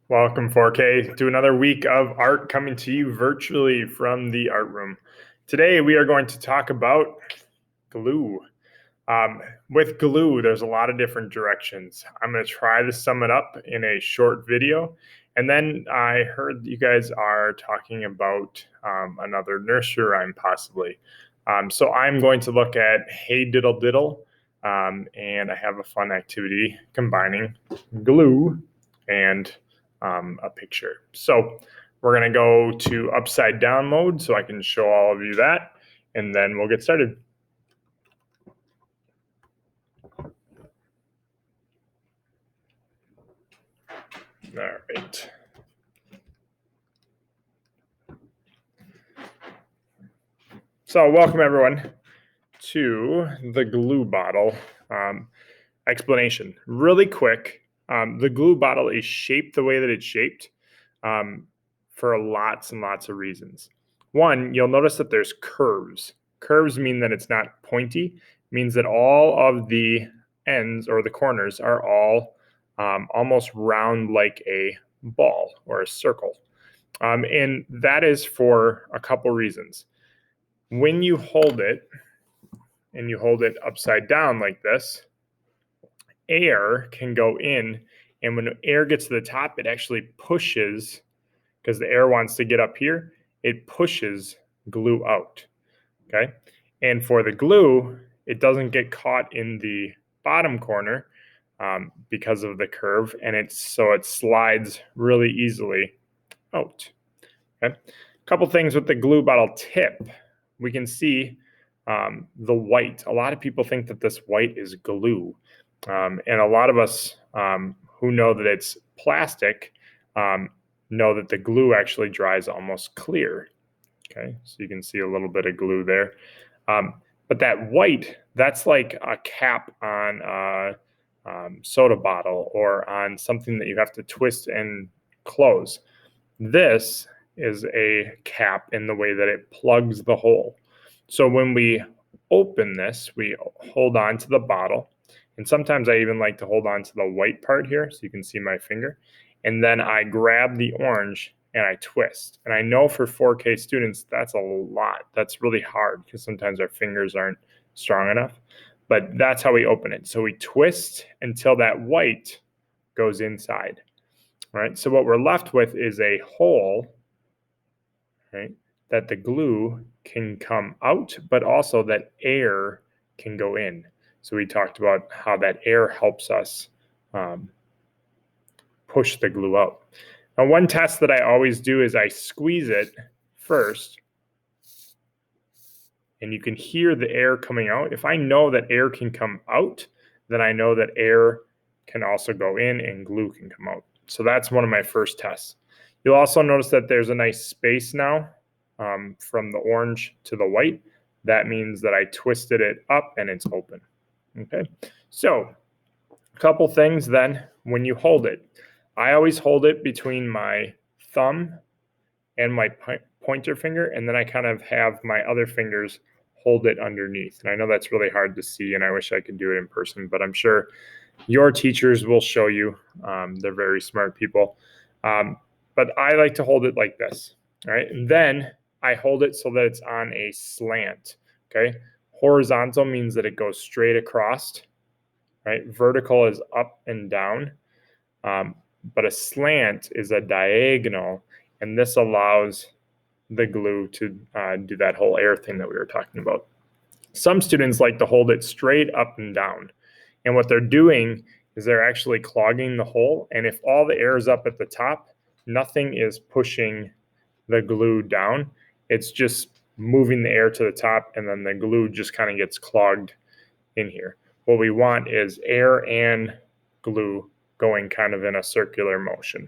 Welcome 4K to another week of art coming to you virtually from the art room. Today we are going to talk about glue. With glue, there's a lot of different directions. I'm going to try to sum it up in a short video. And then I heard you guys are talking about another nursery rhyme possibly. So I'm going to look at Hey Diddle Diddle, and I have a fun activity combining glue and a picture. So we're going to go to upside down mode so I can show all of you that, and then we'll get started. All right. So welcome everyone to the glue bottle explanation. Really quick, the glue bottle is shaped the way that it's shaped for lots and lots of reasons. One, you'll notice that there's curves. Curves mean that it's not pointy, means that all of the ends or the corners are all almost round like a ball or a circle. And that is for a couple reasons. When you hold it and you hold it upside down like this, air can go in, and when air gets to the top, it actually pushes, because the air wants to get up here, it pushes glue out, okay? And for the glue, it doesn't get caught in the bottom corner because of the curve, and so it slides really easily out, okay? A couple things with the glue bottle tip. We can see the white. A lot of people think that this white is glue. And a lot of us who know that it's plastic know that the glue actually dries almost clear. Okay, so you can see a little bit of glue there. But that white, that's like a cap on a soda bottle or on something that you have to twist and close. This is a cap in the way that it plugs the hole. So when we open this, we hold on to the bottle. And sometimes I even like to hold on to the white part here so you can see my finger. And then I grab the orange and I twist. And I know for 4K students, that's a lot. That's really hard because sometimes our fingers aren't strong enough. But that's how we open it. So we twist until that white goes inside. Right? So what we're left with is a hole, right, that the glue can come out, but also that air can go in. So we talked about how that air helps us push the glue out. Now, one test that I always do is I squeeze it first, and you can hear the air coming out. If I know that air can come out, then I know that air can also go in and glue can come out. So that's one of my first tests. You'll also notice that there's a nice space now from the orange to the white. That means that I twisted it up and it's open. Okay, so a couple things then when you hold it. I always hold it between my thumb and my pointer finger, and then I kind of have my other fingers hold it underneath. And I know that's really hard to see, and I wish I could do it in person, but I'm sure your teachers will show you. They're very smart people. But I like to hold it like this, all right? And then I hold it so that it's on a slant, okay? Horizontal means that it goes straight across, right? Vertical is up and down, but a slant is a diagonal, and this allows the glue to do that whole air thing that we were talking about. Some students like to hold it straight up and down. And what they're doing is they're actually clogging the hole. And if all the air is up at the top, nothing is pushing the glue down. It's just moving the air to the top, and then the glue just kind of gets clogged in here. What we want is air and glue going kind of in a circular motion,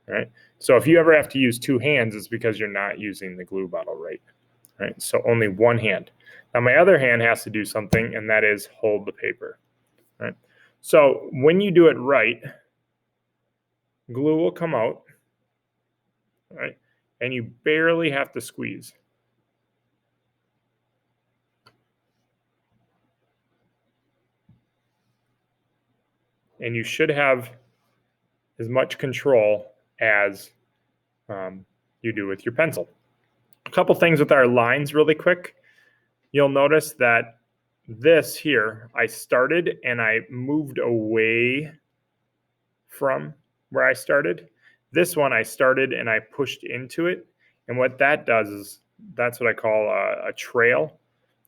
right? So if you ever have to use two hands, it's because you're not using the glue bottle right? So only one hand. Now my other hand has to do something, and that is hold the paper, right? So when you do it right, glue will come out, right? And you barely have to squeeze. And you should have as much control as you do with your pencil. A couple things with our lines really quick. You'll notice that this here, I started and I moved away from where I started. This one I started and I pushed into it. And what that does is that's what I call a trail,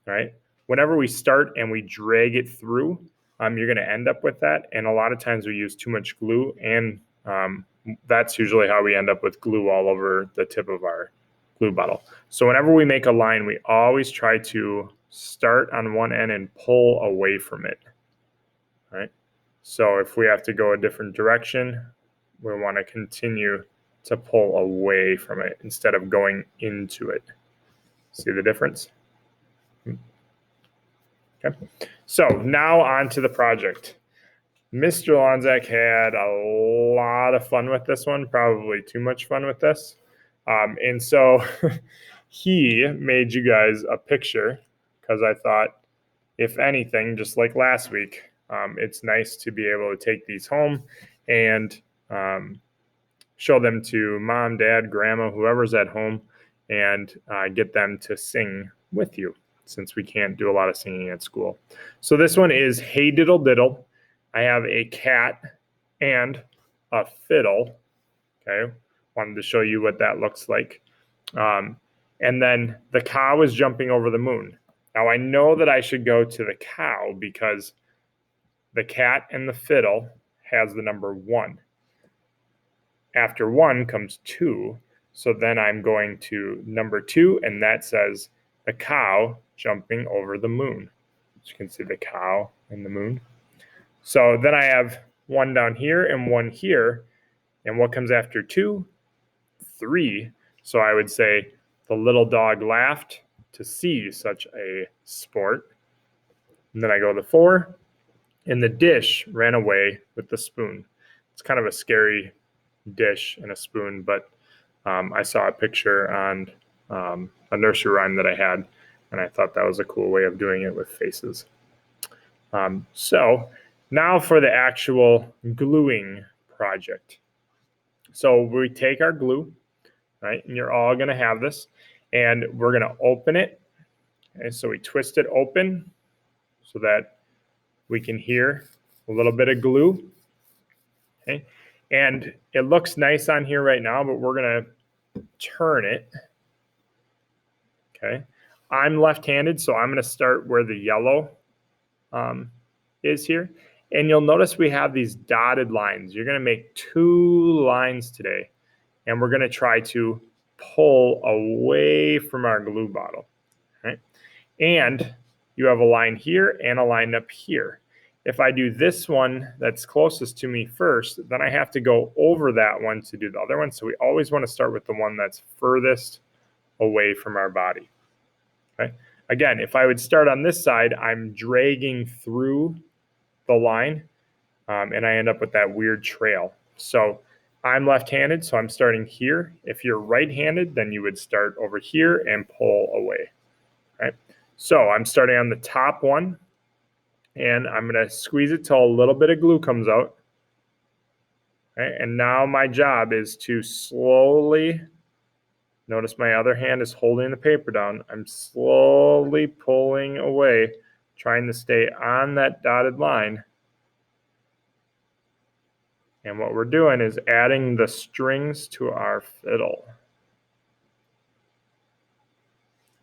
right? Whenever we start and we drag it through, you're going to end up with that. And a lot of times we use too much glue, and that's usually how we end up with glue all over the tip of our glue bottle. So whenever we make a line, we always try to start on one end and pull away from it, right? So if we have to go a different direction, we want to continue to pull away from it instead of going into it. See the difference? Okay. So now on to the project. Mr. Lonzak had a lot of fun with this one, probably too much fun with this. And so he made you guys a picture because I thought, if anything, just like last week, it's nice to be able to take these home and show them to mom, dad, grandma, whoever's at home, and get them to sing with you, since we can't do a lot of singing at school. So this one is Hey Diddle Diddle. I have a cat and a fiddle. Okay, wanted to show you what that looks like. And then the cow is jumping over the moon. Now I know that I should go to the cow because the cat and the fiddle has the number 1. After 1 comes 2. So then I'm going to number 2, and that says the cow jumping over the moon. So you can see the cow and the moon. So then I have 1 down here and 1 here. And what comes after 2? 3. So I would say the little dog laughed to see such a sport. And then I go to 4, and the dish ran away with the spoon. It's kind of a scary dish and a spoon, but I saw a picture on a nursery rhyme that I had, and I thought that was a cool way of doing it with faces. So now for the actual gluing project. So we take our glue, right, and you're all going to have this, and we're going to open it. Okay, so we twist it open so that we can hear a little bit of glue. Okay, and it looks nice on here right now, but we're going to turn it. Okay, I'm left-handed, so I'm going to start where the yellow is here. And you'll notice we have these dotted lines. You're going to make 2 lines today, and we're going to try to pull away from our glue bottle. Right? And you have a line here and a line up here. If I do this one that's closest to me first, then I have to go over that one to do the other one. So we always want to start with the one that's furthest away from our body. Okay? Again, if I would start on this side, I'm dragging through the line, and I end up with that weird trail. So I'm left-handed, so I'm starting here. If you're right-handed, then you would start over here and pull away. Right? So I'm starting on the top one, and I'm going to squeeze it till a little bit of glue comes out. Okay? And now my job is to slowly, notice my other hand is holding the paper down. I'm slowly pulling away, trying to stay on that dotted line. And what we're doing is adding the strings to our fiddle.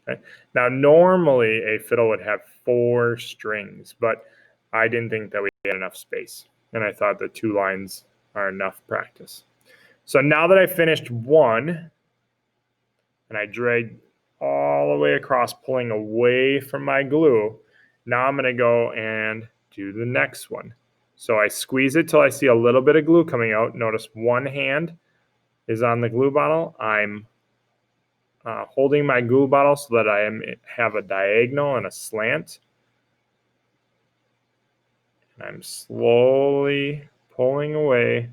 Okay. Now, normally a fiddle would have 4 strings, but I didn't think that we had enough space. And I thought the 2 lines are enough practice. So now that I finished 1, and I dragged all the way across, pulling away from my glue, now I'm going to go and do the next one. So I squeeze it till I see a little bit of glue coming out. Notice 1 hand is on the glue bottle. I'm holding my glue bottle so that I have a diagonal and a slant. And I'm slowly pulling away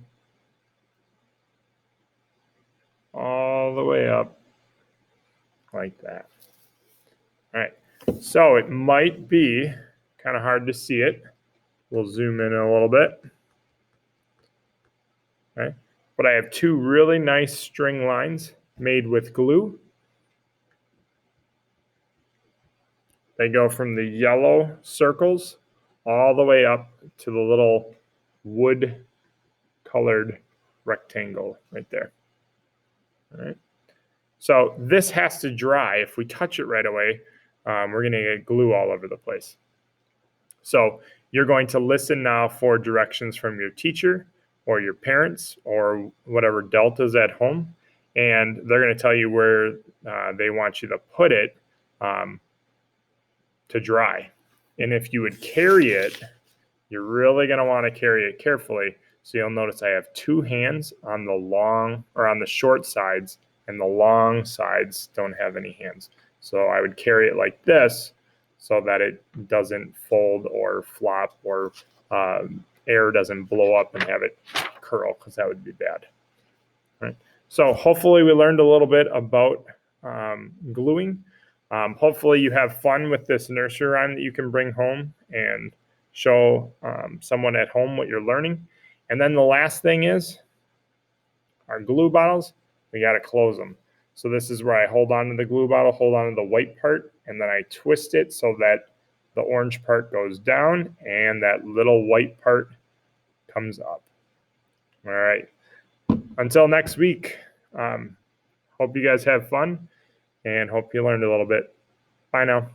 all the way up like that. All right, so it might be kind of hard to see it. We'll zoom in a little bit. Okay. but I have two really nice string lines made with glue. They go from the yellow circles all the way up to the little wood colored rectangle right there. All right. So this has to dry. If we touch it right away, we're going to get glue all over the place. So you're going to listen now for directions from your teacher or your parents or whatever delta's at home, and they're going to tell you where they want you to put it to dry. And if you would carry it, you're really going to want to carry it carefully. So you'll notice I have two hands on the long or on the short sides, and the long sides don't have any hands. So I would carry it like this so that it doesn't fold or flop, or air doesn't blow up and have it curl, because that would be bad. Right. So hopefully we learned a little bit about gluing. Hopefully you have fun with this nursery rhyme that you can bring home and show someone at home what you're learning. And then the last thing is our glue bottles, we got to close them. So this is where I hold on to the glue bottle, hold on to the white part, and then I twist it so that the orange part goes down and that little white part comes up. All right. Until next week, hope you guys have fun and hope you learned a little bit. Bye now.